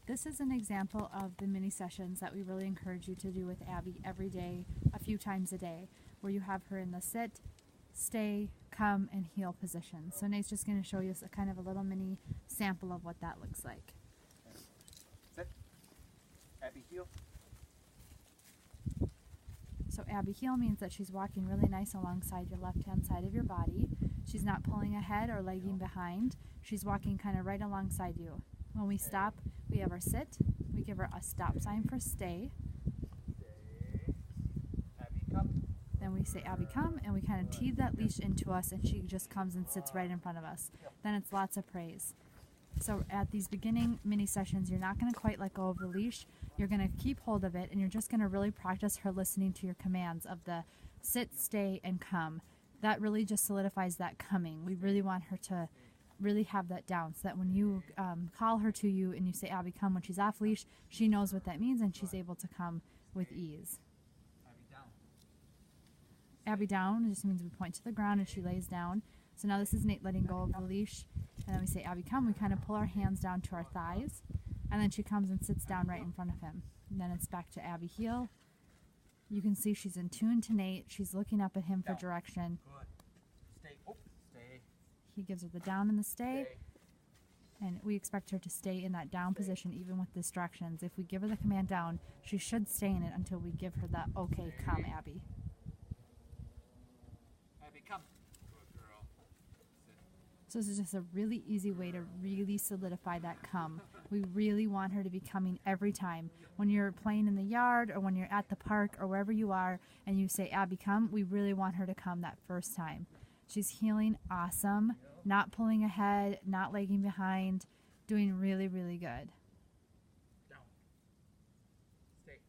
This is an example of the mini sessions that we really encourage you to do with Abby every day, a few times a day, where you have her in the sit, stay, come, and heel position. So Nate's just going to show you a kind of a little mini sample of what that looks like. Sit. Abby heel. So Abby heel means that she's walking really nice alongside your left-hand side of your body. She's not pulling ahead or lagging behind. She's walking kind of right alongside you. When we stop, we have our sit. We give her a stop sign for stay. Stay. Abby come. Then we say Abby come, and we kind of tease that leash into us, and she just comes and sits right in front of us. Then it's lots of praise. So at these beginning mini sessions, you're not going to quite let go of the leash. You're going to keep hold of it, and you're just going to really practice her listening to your commands of the sit, stay, and come. That really just solidifies that coming. We really want her to really have that down, so that when you call her to you and you say Abby come when she's off leash, she knows what that means and she's able to come with ease. Abby down. Abby down just means we point to the ground and she lays down. So now this is Nate letting go of the leash, and then we say Abby come. We kind of pull our hands down to our thighs, and then she comes and sits down right in front of him. And then it's back to Abby heel. You can see she's in tune to Nate. She's looking up at him for direction. Good. Stay. Oh, stay. He gives her the down and the stay, Stay. and we expect her to stay in that down position even with distractions. If we give her the command down, she should stay in it until we give her that okay, come, Abby. Abby come. Good girl. Sit. So this is just a really easy way to really solidify that come. We really want her to be coming every time. When you're playing in the yard or when you're at the park or wherever you are and you say, Abby, come, we really want her to come that first time. She's healing awesome, not pulling ahead, not lagging behind, doing really, really good. Down. Stay.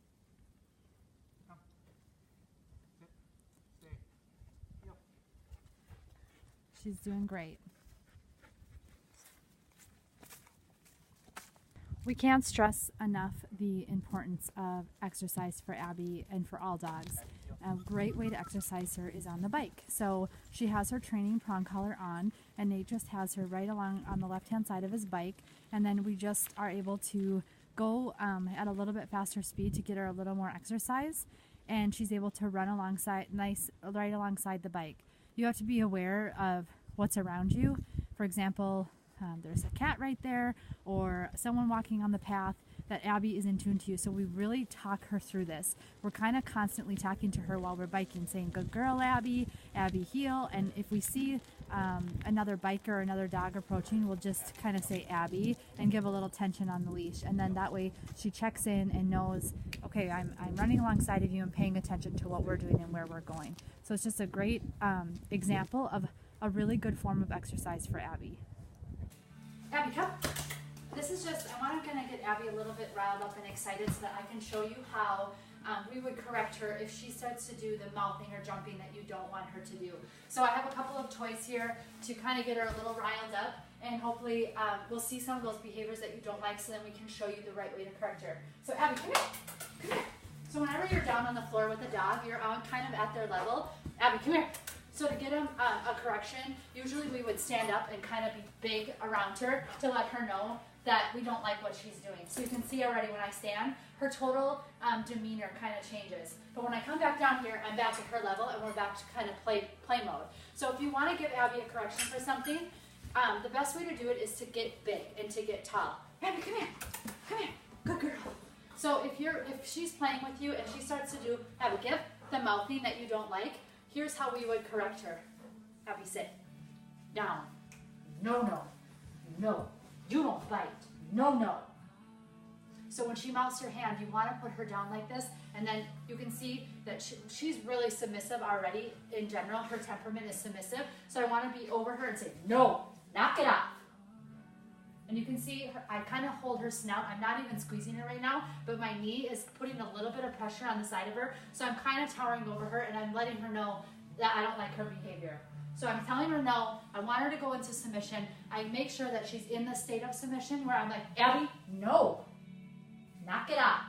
Come. Sit. Stay. Heel. She's doing great. We can't stress enough the importance of exercise for Abby and for all dogs. A great way to exercise her is on the bike. So she has her training prong collar on, and Nate just has her right along on the left-hand side of his bike, and then we just are able to go at a little bit faster speed to get her a little more exercise, and she's able to run right alongside the bike. You have to be aware of what's around you. For example, there's a cat right there or someone walking on the path that Abby is in tune to. So we really talk her through this. We're kind of constantly talking to her while we're biking, saying, good girl, Abby, Abby heel. And if we see another biker or another dog approaching, we'll just kind of say Abby and give a little tension on the leash. And then that way she checks in and knows, okay, I'm running alongside of you and paying attention to what we're doing and where we're going. So it's just a great example of a really good form of exercise for Abby. Abby, come. This is just, I'm going to get Abby a little bit riled up and excited so that I can show you how we would correct her if she starts to do the mouthing or jumping that you don't want her to do. So I have a couple of toys here to kind of get her a little riled up, and hopefully we'll see some of those behaviors that you don't like, so then we can show you the right way to correct her. So Abby, come here. Come here. So whenever you're down on the floor with a dog, you're on kind of at their level. Abby, come here. So to get a correction, usually we would stand up and kind of be big around her to let her know that we don't like what she's doing. So you can see already when I stand, her total demeanor kind of changes. But when I come back down here, I'm back at her level and we're back to kind of play mode. So if you want to give Abby a correction for something, the best way to do it is to get big and to get tall. Abby, come here. Come here. Good girl. So if she's playing with you and she starts to do, Abby, give the mouthing that you don't like, here's how we would correct her. Abby, sit. Down. No, no. No. You don't bite. No, no. So when she mouths her hand, you want to put her down like this, and then you can see that she's really submissive already in general. Her temperament is submissive. So I want to be over her and say, no, knock it off. And you can see her, I kind of hold her snout. I'm not even squeezing her right now, but my knee is putting a little bit of pressure on the side of her. So I'm kind of towering over her, and I'm letting her know that I don't like her behavior. So I'm telling her no, I want her to go into submission. I make sure that she's in the state of submission where I'm like, Abby, no, knock it off.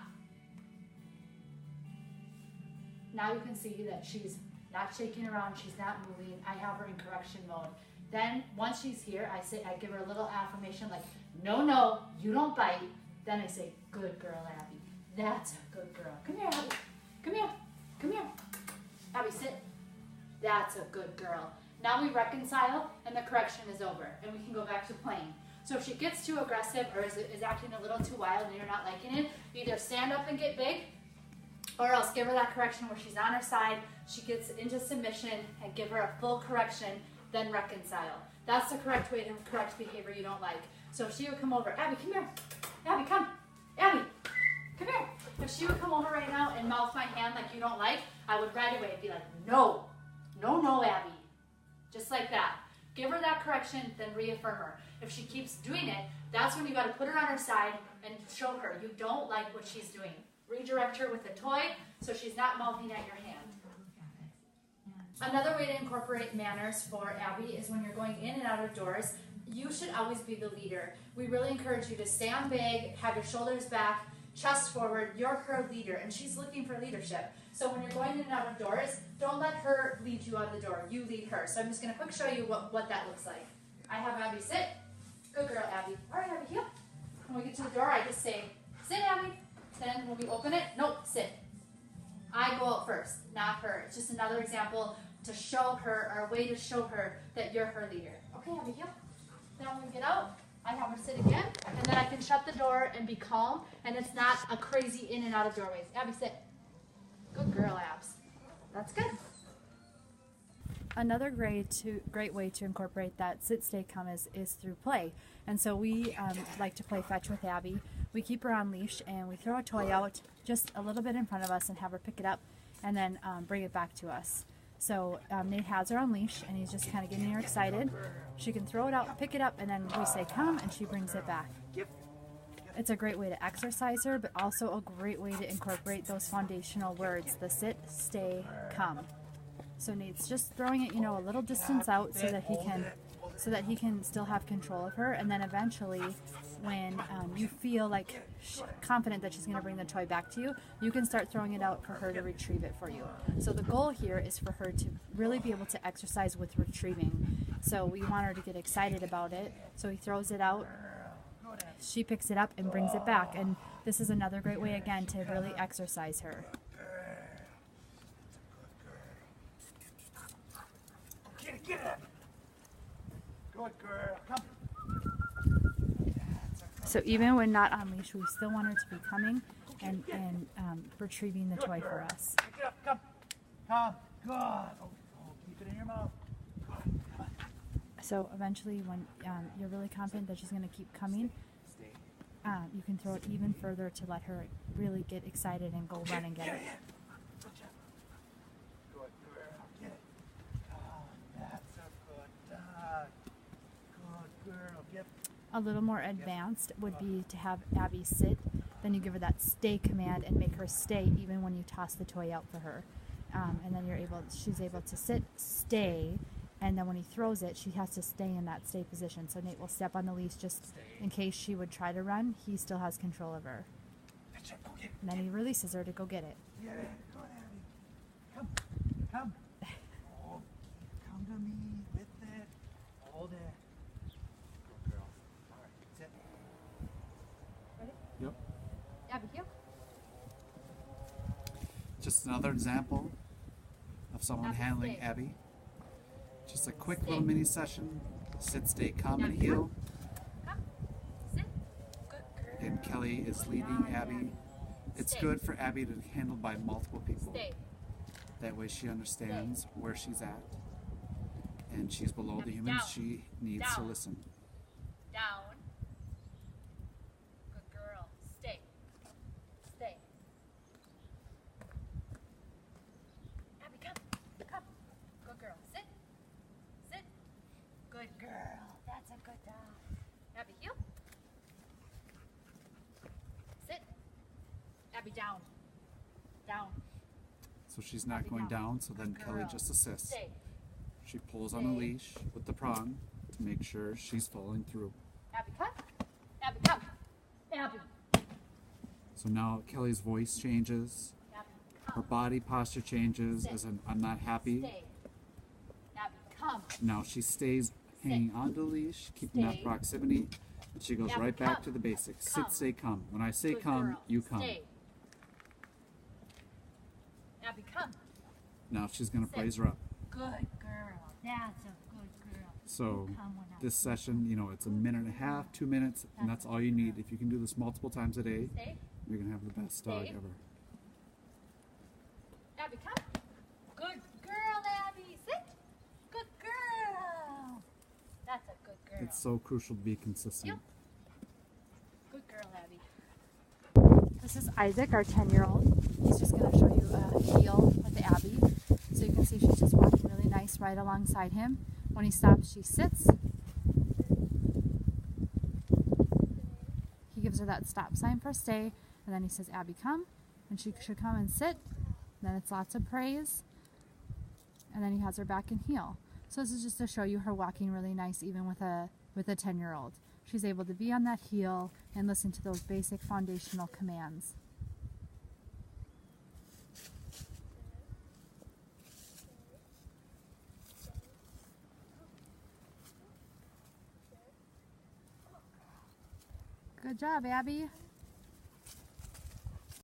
Now you can see that she's not shaking around, she's not moving. I have her in correction mode. Then once she's here, I give her a little affirmation like, no, no, you don't bite. Then I say, good girl, Abby. That's a good girl. Come here, Abby. Come here. Come here. Abby, sit. That's a good girl. Now we reconcile and the correction is over and we can go back to playing. So if she gets too aggressive or is acting a little too wild and you're not liking it, either stand up and get big or else give her that correction where she's on her side, she gets into submission and give her a full correction, then reconcile. That's the correct way to correct behavior you don't like. So if she would come over, Abby, come here. Abby, come. Abby, come here. If she would come over right now and mouth my hand like you don't like, I would right away be like, no, no, no, Abby. Just like that. Give her that correction, then reaffirm her. If she keeps doing it, that's when you got to put her on her side and show her you don't like what she's doing. Redirect her with a toy so she's not mouthing at your hand. Another way to incorporate manners for Abby is when you're going in and out of doors, you should always be the leader. We really encourage you to stand big, have your shoulders back, chest forward. You're her leader, and she's looking for leadership. So when you're going in and out of doors, don't let her lead you out of the door. You lead her. So I'm just going to quick show you what that looks like. I have Abby sit. Good girl, Abby. All right, Abby, heel. When we get to the door, I just say, sit, Abby. Then when we open it, nope, sit. I go out first, not her. It's just another example to show her, or a way to show her that you're her leader. Okay, Abby, heel. Then when we get out, I have her sit again, and then I can shut the door and be calm, and it's not a crazy in and out of doorways. Abby, sit. Good girl, Abs. That's good. Another great way to incorporate that sit, stay, come is through play. And so we like to play fetch with Abby. We keep her on leash and we throw a toy out just a little bit in front of us and have her pick it up and then bring it back to us. So Nate has her on leash and he's just kind of getting her excited. She can throw it out, pick it up, and then we say come and she brings it back. It's a great way to exercise her, but also a great way to incorporate those foundational words, the sit, stay, come. So Nate's just throwing it, a little distance out so that he can still have control of her, and then eventually when you feel like confident that she's going to bring the toy back to you, you can start throwing it out for her to retrieve it for you. So the goal here is for her to really be able to exercise with retrieving. So we want her to get excited about it. So he throws it out, she picks it up and brings it back, and this is another great way again to really exercise her. Get it. Good girl. Come. So even when not on leash, we still want her to be coming and retrieving the toy for us. Pick it up. Come. Come. Good. Oh, keep it in your mouth. Good. Come on. So eventually when you're really confident that she's going to keep coming, you can throw it even further to let her really get excited and go run and get it. Good job. Good girl. Get it. Oh, that's a good dog. Good girl. Get it. A little more advanced would be to have Abby sit, then you give her that stay command and make her stay even when you toss the toy out for her. And then she's able to sit, stay, and then when he throws it, she has to stay in that stay position. So Nate will step on the leash just in case she would try to run. He still has control of her. And then he releases her to go get it. Get it. Go on, Abby. Come. Come. Oh, come to me with it. Hold it. Good girl. All right. Sit. Ready? Yep. Abby, here. Just another example of someone Abby, handling stay. Abby. Just a quick Stay. little mini session. Sit, stay, come, and Abby, heel. Come. Sit. Good girl. And Kelly is leading Abby. It's Stay. good for Abby to be handled by multiple people. Stay. That way she understands where she's at. And she's below the humans. Down. She needs to Down. listen. Down. Good girl. Stay. Stay. Abby, come. Come. Good girl. Sit. Sit. Good girl. That's a good dog. Abby, heel. Sit. Abby, down. Down. So she's not Abby, going down. down, so then Good Kelly girl. just assists. Stay. She pulls on the Stay. leash with the prong to make sure she's following through. Abby, come. Abby, come. Abby. So now Kelly's voice changes, Abby, her come. body posture changes Sit. as an I'm not happy. Stay. Abby, come. Now she stays hanging onto the leash, keeping that Stay. proximity, She goes Abby, right back come. to the basics. Come. Sit, say, come. When I say Good come, girl. you come. Stay. Abby, come. Now she's going to Sit. praise her up. Good girl. That's a good girl. So You come when I this say session, you know, it's a minute and a half, 2 minutes, and that's all you need. If you can do this multiple times a day, Stay. you're going to have the best dog Stay. ever. Abby, come. Good girl, Abby. Sit. Good girl. That's a good girl. It's so crucial to be consistent. Yep. Good girl, Abby. This is Isaac, our 10-year-old. He's just going to show you a heel with Abby. So you can see she's just walking really nice right alongside him. When he stops, she sits. He gives her that stop sign for stay, and then he says, Abby, come. And she should come and sit. Then it's lots of praise. And then he has her back and heel. So this is just to show you her walking really nice even with a 10-year-old. She's able to be on that heel and listen to those basic foundational commands. Good job, Abby.